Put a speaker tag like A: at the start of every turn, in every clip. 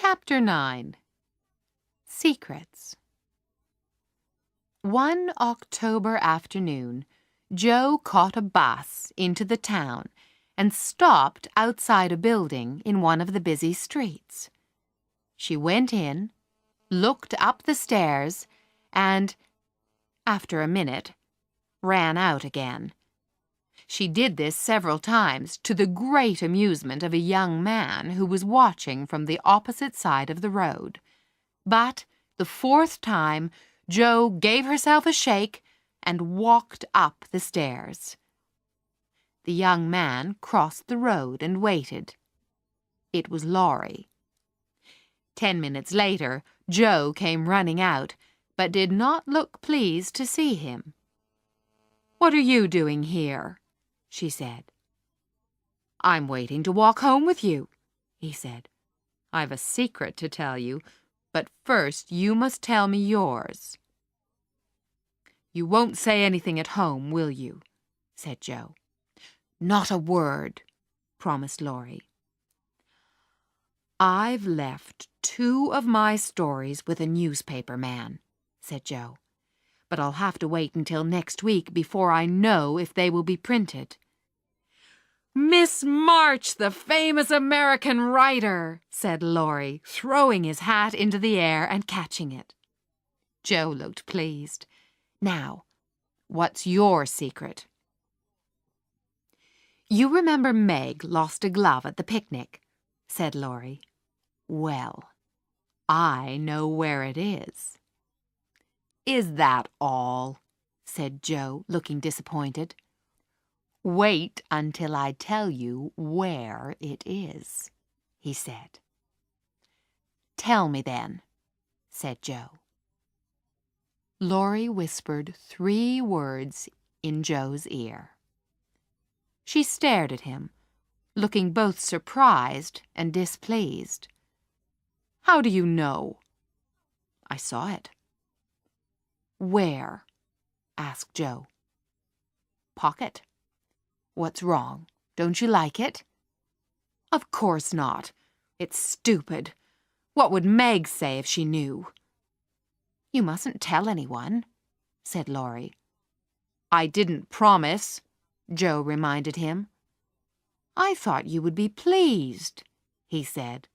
A: Chapter 9. Secrets. One October afternoon, Jo caught a bus into the town and stopped outside a building in one of the busy streets. She went in, looked up the stairs, and, after a minute, ran out again. She did this several times, to the great amusement of a young man who was watching from the opposite side of the road. But the fourth time, Jo gave herself a shake and walked up the stairs. The young man crossed the road and waited. It was Laurie. 10 minutes later, Jo came running out, but did not look pleased to see him. "What are you doing here?" she said. "I'm waiting to walk home with you," he said. "I've a secret to tell you, but first you must tell me yours." "You won't say anything at home, will you?" said Jo. "Not a word," promised Laurie. "I've left 2 of my stories with a newspaper man," said Jo. "But I'll have to wait until next week before I know if they will be printed." "Miss March, the famous American writer," said Laurie, throwing his hat into the air and catching it. Jo looked pleased. "Now, what's your secret?" "You remember Meg lost a glove at the picnic," said Laurie. "Well, I know where it is." "Is that all?" said Jo, looking disappointed. "Wait until I tell you where it is," he said. "Tell me then," said Jo. Laurie whispered 3 words in Jo's ear. She stared at him, looking both surprised and displeased. "How do you know?" "I saw it." "Where?" asked Jo. "Pocket." "What's wrong? Don't you like it?" "Of course not. It's stupid. What would Meg say if she knew?" "You mustn't tell anyone," said Laurie. "I didn't promise," Jo reminded him. "I thought you would be pleased," he said.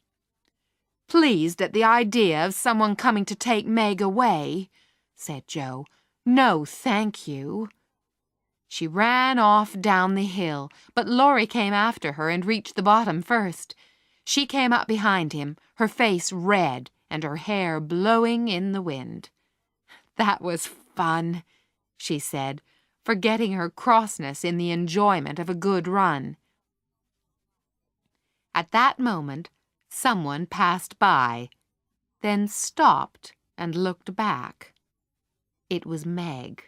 A: "Pleased at the idea of someone coming to take Meg away?" said Jo. "No, thank you." She ran off down the hill, but Laurie came after her and reached the bottom first. She came up behind him, her face red and her hair blowing in the wind. "That was fun," she said, forgetting her crossness in the enjoyment of a good run. At that moment, someone passed by, then stopped and looked back. It was Meg.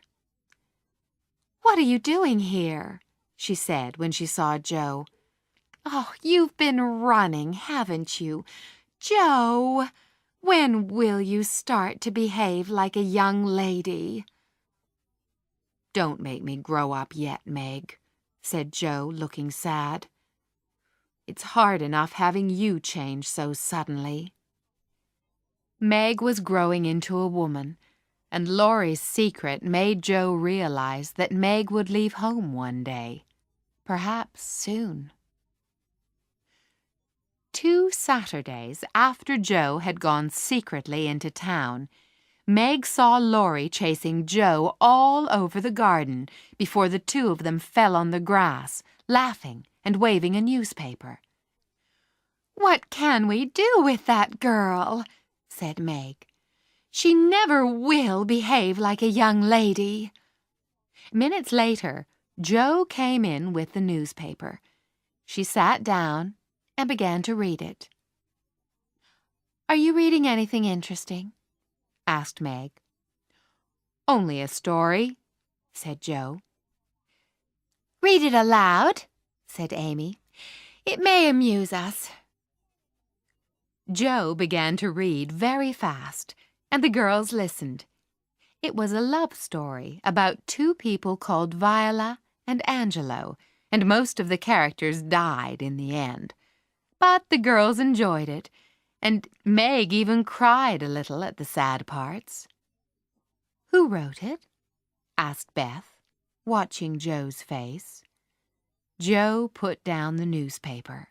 A: "What are you doing here?" she said when she saw Jo. "Oh, you've been running, haven't you? Jo, when will you start to behave like a young lady?" "Don't make me grow up yet, Meg," said Jo, looking sad. "It's hard enough having you change so suddenly." Meg was growing into a woman, and Laurie's secret made Jo realize that Meg would leave home one day, perhaps soon. 2 Saturdays after Jo had gone secretly into town, Meg saw Laurie chasing Jo all over the garden before the 2 of them fell on the grass, laughing and waving a newspaper. "What can we do with that girl?" said Meg. "She never will behave like a young lady." Minutes later, Jo came in with the newspaper. She sat down and began to read it. "Are you reading anything interesting?" asked Meg. "Only a story," said Jo. "Read it aloud," said Amy. "It may amuse us." Jo began to read very fast, and the girls listened. It was a love story about 2 people called Viola and Angelo, and most of the characters died in the end. But the girls enjoyed it, and Meg even cried a little at the sad parts. "Who wrote it?" asked Beth, watching Joe's face. Jo put down the newspaper.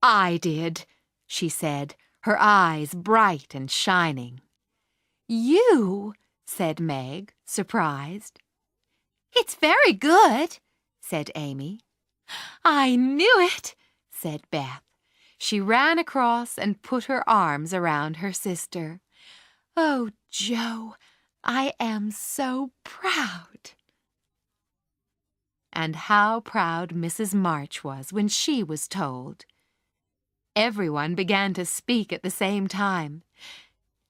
A: "I did," she said, her eyes bright and shining. "You?" said Meg, surprised. "It's very good," said Amy. "I knew it," said Beth. She ran across and put her arms around her sister. "Oh, Jo, I am so proud." And how proud Mrs. March was when she was told. Everyone began to speak at the same time.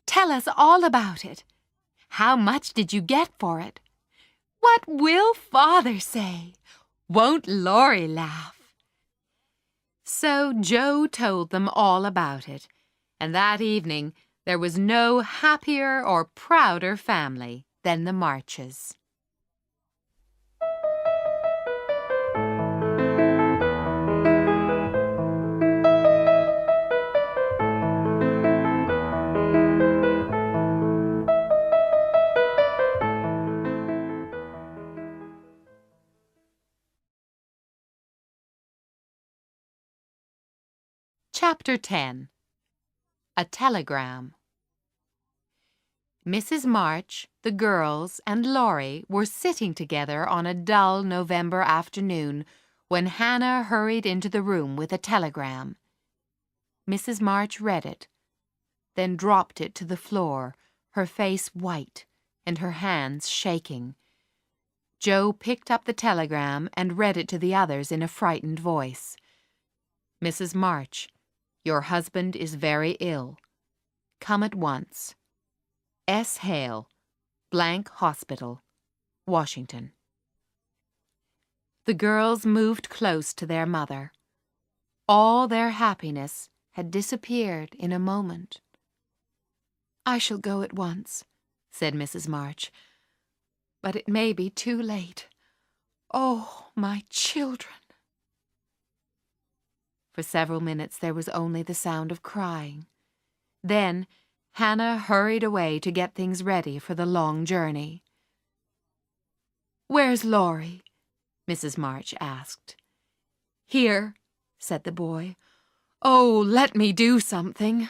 A: "Tell us all about it. How much did you get for it? What will Father say? Won't Laurie laugh?" So Jo told them all about it, and that evening there was no happier or prouder family than the Marches. Chapter 10. A Telegram. Mrs. March, the girls, and Laurie were sitting together on a dull November afternoon when Hannah hurried into the room with a telegram. Mrs. March read it, then dropped it to the floor, her face white and her hands shaking. Jo picked up the telegram and read it to the others in a frightened voice. "Mrs. March, your husband is very ill. Come at once. S. Hale, Blank Hospital, Washington." The girls moved close to their mother. All their happiness had disappeared in a moment. "I shall go at once," said Mrs. March, "but it may be too late. Oh, my children!" For several minutes there was only the sound of crying. Then Hannah hurried away to get things ready for the long journey. "Where's Laurie?" Mrs. March asked. "Here," said the boy. "Oh, let me do something."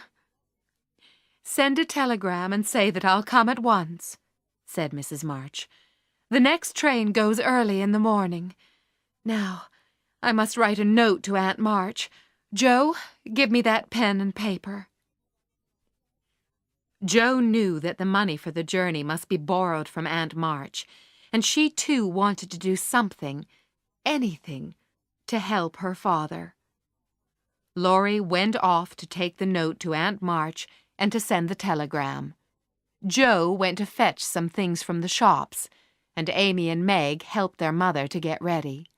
A: "Send a telegram and say that I'll come at once," said Mrs. March. "The next train goes early in the morning. Now, I must write a note to Aunt March. Jo, give me that pen and paper." Jo knew that the money for the journey must be borrowed from Aunt March, and she too wanted to do something, anything, to help her father. Laurie went off to take the note to Aunt March and to send the telegram. Jo went to fetch some things from the shops, and Amy and Meg helped their mother to get ready.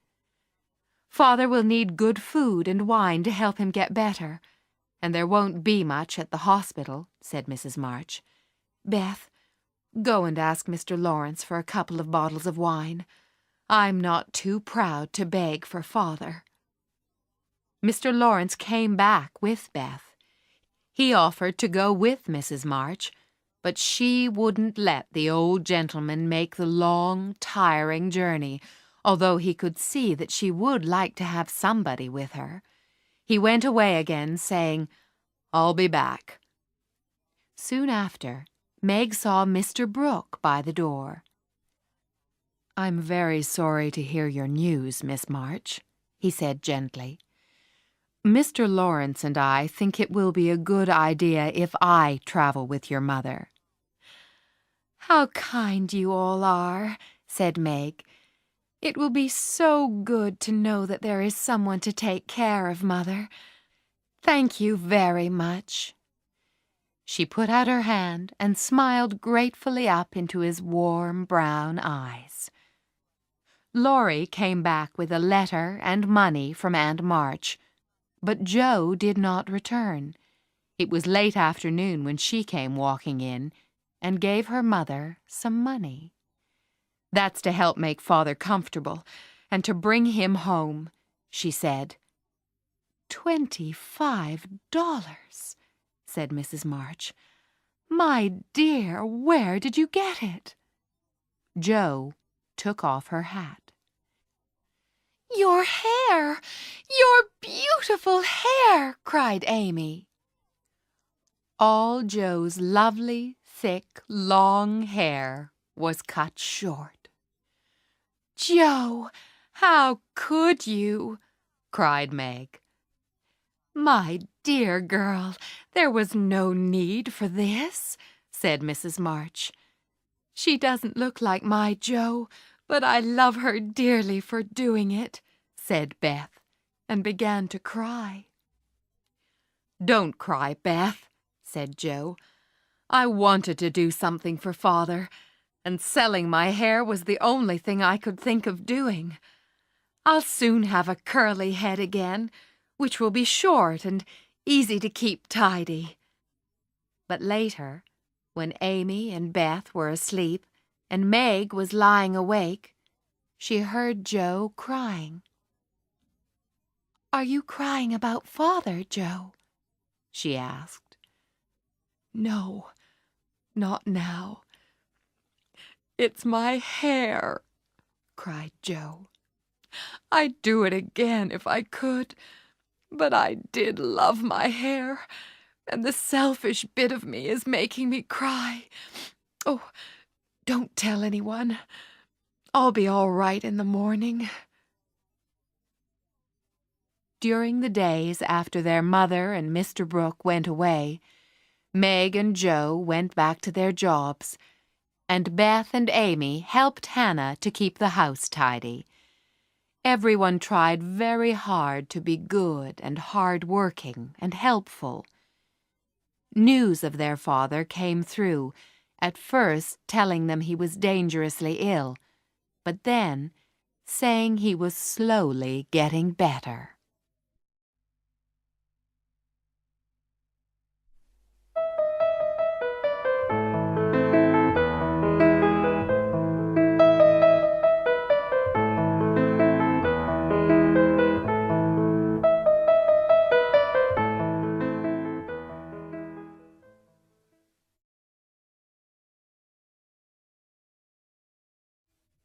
A: "Father will need good food and wine to help him get better, and there won't be much at the hospital," said Mrs. March. "Beth, go and ask Mr. Lawrence for a couple of bottles of wine. I'm not too proud to beg for Father." Mr. Lawrence came back with Beth. He offered to go with Mrs. March, but she wouldn't let the old gentleman make the long, tiring journey, although he could see that she would like to have somebody with her. He went away again, saying, "I'll be back." Soon after, Meg saw Mr. Brooke by the door. "I'm very sorry to hear your news, Miss March," he said gently. "Mr. Lawrence and I think it will be a good idea if I travel with your mother." "How kind you all are," said Meg. "It will be so good to know that there is someone to take care of Mother. Thank you very much." She put out her hand and smiled gratefully up into his warm brown eyes. Laurie came back with a letter and money from Aunt March, but Jo did not return. It was late afternoon when she came walking in and gave her mother some money. "That's to help make Father comfortable and to bring him home," she said. $25! said Mrs. March. "My dear, where did you get it?" Jo took off her hat. "Your hair! Your beautiful hair!" cried Amy. All Jo's lovely, thick, long hair was cut short. "Jo, how could you?" cried Meg. "My dear girl, there was no need for this," said Mrs. March. "She doesn't look like my Jo, but I love her dearly for doing it," said Beth, and began to cry. "Don't cry, Beth," said Jo. "I wanted to do something for Father, and selling my hair was the only thing I could think of doing. I'll soon have a curly head again, which will be short and easy to keep tidy." But later, when Amy and Beth were asleep and Meg was lying awake, she heard Jo crying. "Are you crying about Father, Jo?" she asked. "No, not now. It's my hair," cried Jo. "I'd do it again if I could, but I did love my hair, and the selfish bit of me is making me cry. Oh, don't tell anyone. I'll be all right in the morning." During the days after their mother and Mr. Brooke went away, Meg and Jo went back to their jobs, and Beth and Amy helped Hannah to keep the house tidy. Everyone tried very hard to be good and hard-working and helpful. News of their father came through, at first telling them he was dangerously ill, but then saying he was slowly getting better.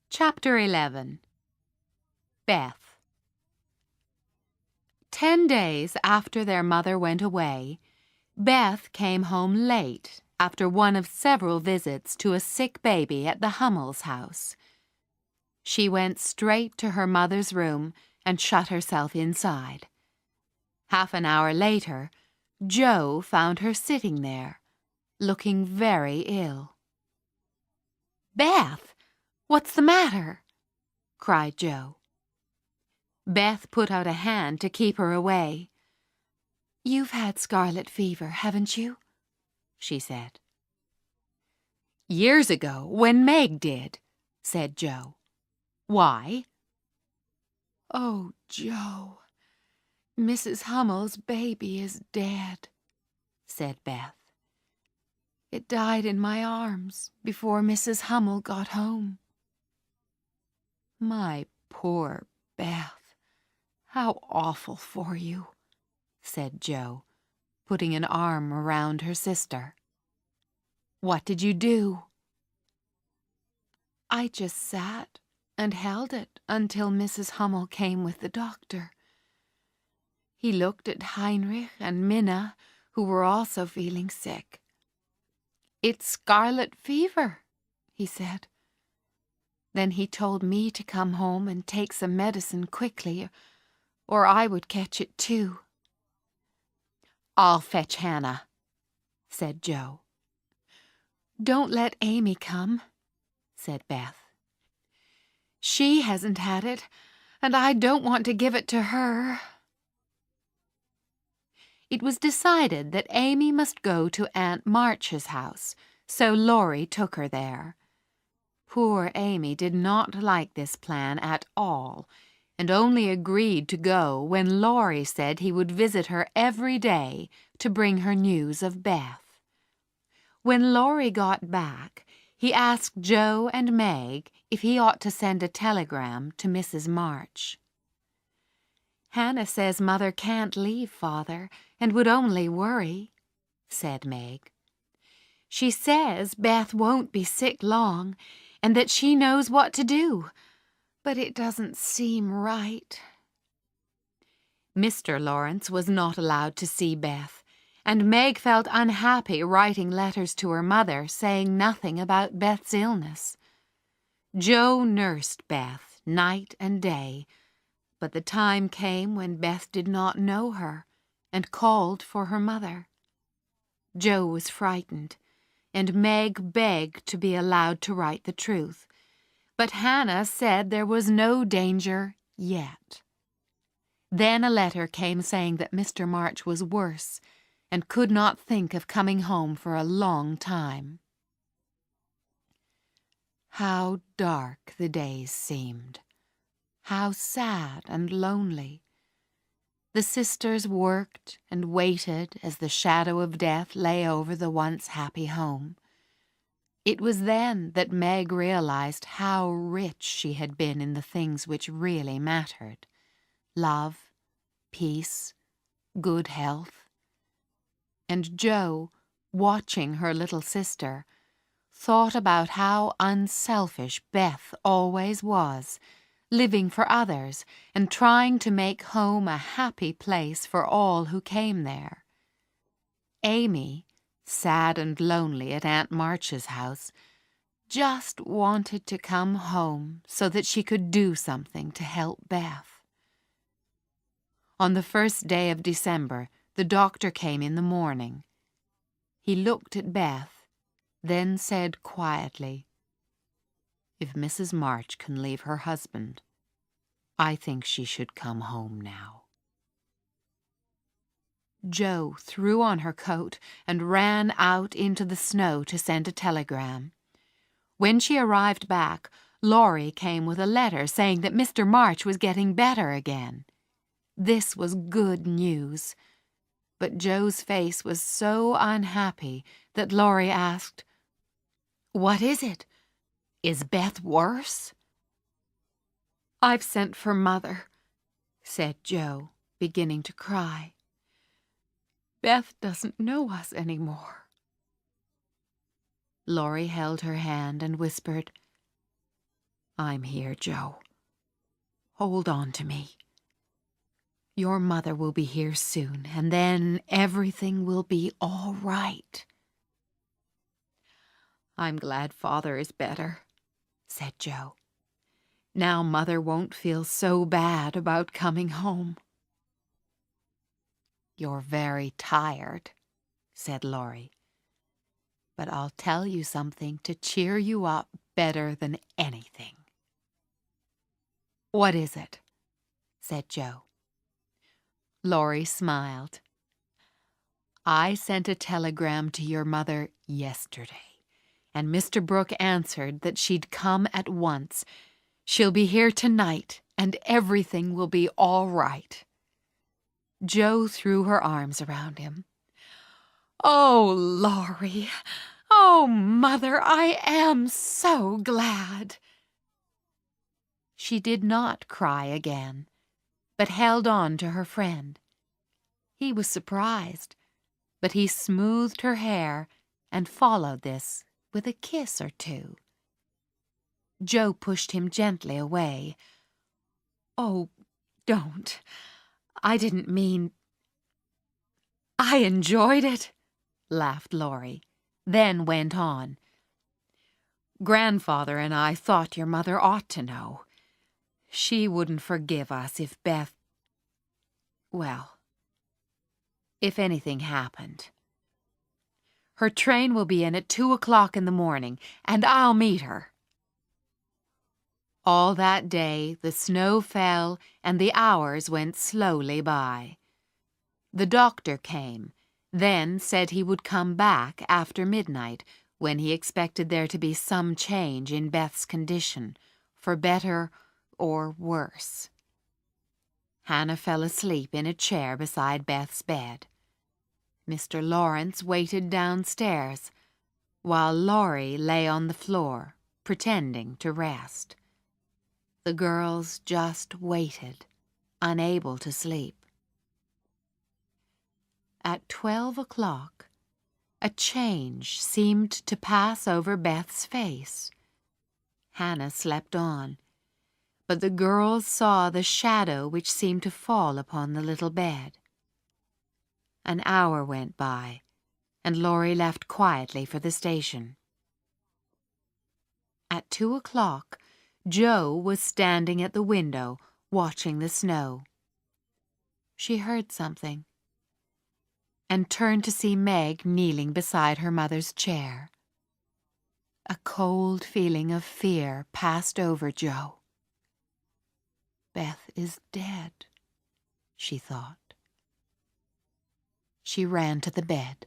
A: Chapter 11. Beth. 10 days after their mother went away, Beth came home late after one of several visits to a sick baby at the Hummels house. She went straight to her mother's room and shut herself inside. Half an hour later, Jo found her sitting there, looking very ill. "Beth! What's the matter?" cried Jo. Beth put out a hand to keep her away. "You've had scarlet fever, haven't you?" she said. "Years ago, when Meg did," said Jo. "Why?" "Oh, Jo, Mrs. Hummel's baby is dead," said Beth. "It died in my arms before Mrs. Hummel got home." "My poor Beth, how awful for you," said Jo, putting an arm around her sister. "What did you do?" "I just sat and held it until Mrs. Hummel came with the doctor. He looked at Heinrich and Minna, who were also feeling sick. 'It's scarlet fever,' he said. Then he told me to come home and take some medicine quickly, or I would catch it too." "I'll fetch Hannah," said Jo. "Don't let Amy come," said Beth. "She hasn't had it, and I don't want to give it to her." It was decided that Amy must go to Aunt March's house, so Laurie took her there. Poor Amy did not like this plan at all, and only agreed to go when Laurie said he would visit her every day to bring her news of Beth. When Laurie got back, he asked Jo and Meg if he ought to send a telegram to Mrs. March. "Hannah says Mother can't leave Father and would only worry," said Meg. "She says Beth won't be sick long, and that she knows what to do, but it doesn't seem right." Mr. Lawrence was not allowed to see Beth, and Meg felt unhappy writing letters to her mother saying nothing about Beth's illness. Jo nursed Beth night and day, but the time came when Beth did not know her and called for her mother. Jo was frightened, and Meg begged to be allowed to write the truth, but Hannah said there was no danger yet. Then a letter came saying that Mr. March was worse and could not think of coming home for a long time. How dark the days seemed. How sad and lonely. The sisters worked and waited as the shadow of death lay over the once happy home. It was then that Meg realized how rich she had been in the things which really mattered: love, peace, good health. And Jo, watching her little sister, thought about how unselfish Beth always was, living for others and trying to make home a happy place for all who came there. Amy, sad and lonely at Aunt March's house, just wanted to come home so that she could do something to help Beth. On the first day of December, the doctor came in the morning. He looked at Beth, then said quietly, "If Mrs. March can leave her husband, I think she should come home now." Jo threw on her coat and ran out into the snow to send a telegram. When she arrived back, Laurie came with a letter saying that Mr. March was getting better again. This was good news, but Jo's face was so unhappy that Laurie asked, "What is it? Is Beth worse?" "I've sent for Mother," said Jo, beginning to cry. "Beth doesn't know us anymore." Laurie held her hand and whispered, "I'm here, Jo. Hold on to me. Your mother will be here soon, and then everything will be all right." "I'm glad Father is better," said Jo. "Now Mother won't feel so bad about coming home." "You're very tired," said Laurie. "But I'll tell you something to cheer you up better than anything." "What is it?" said Jo. Laurie smiled. "I sent a telegram to your mother yesterday, and Mr. Brooke answered that she'd come at once. She'll be here tonight, and everything will be all right." Jo threw her arms around him. "Oh, Laurie! Oh, Mother, I am so glad!" She did not cry again, but held on to her friend. He was surprised, but he smoothed her hair and followed this with a kiss or two. Jo pushed him gently away. "Oh, don't. I didn't mean—" "I enjoyed it," laughed Laurie, then went on. "Grandfather and I thought your mother ought to know. She wouldn't forgive us if Beth— well, if anything happened. Her train will be in at 2 o'clock in the morning, and I'll meet her." All that day the snow fell and the hours went slowly by. The doctor came, then said he would come back after midnight, when he expected there to be some change in Beth's condition, for better or worse. Hannah fell asleep in a chair beside Beth's bed. Mr. Lawrence waited downstairs, while Laurie lay on the floor, pretending to rest. The girls just waited, unable to sleep. At 12 o'clock, A change seemed to pass over Beth's face. Hannah slept on, but the girls saw the shadow which seemed to fall upon the little bed. An hour went by, and Laurie left quietly for the station. At 2 o'clock, Jo was standing at the window, watching the snow. She heard something, and turned to see Meg kneeling beside her mother's chair. A cold feeling of fear passed over Jo. Beth is dead, she thought. She ran to the bed.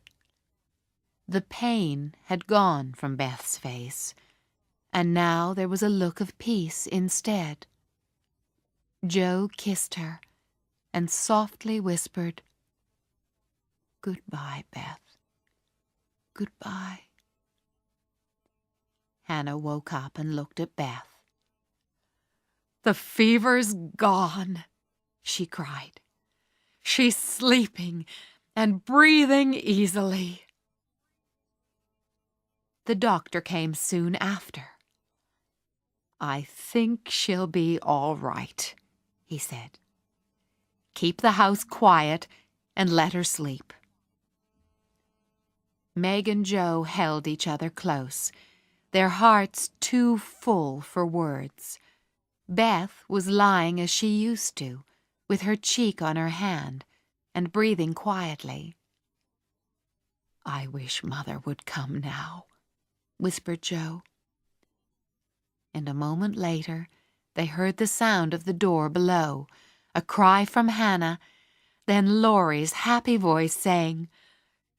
A: The pain had gone from Beth's face, and now there was a look of peace instead. Jo kissed her and softly whispered, "Goodbye, Beth. Goodbye." Hannah woke up and looked at Beth. "The fever's gone," she cried. "She's sleeping and breathing easily." The doctor came soon after. "I think she'll be all right," he said. "Keep the house quiet and let her sleep." Meg and Jo held each other close, their hearts too full for words. Beth was lying as she used to, with her cheek on her hand, and breathing quietly. "I wish Mother would come now," whispered Jo. And a moment later, they heard the sound of the door below, a cry from Hannah, then Laurie's happy voice saying,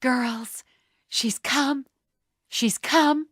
A: "Girls, she's come! She's come!"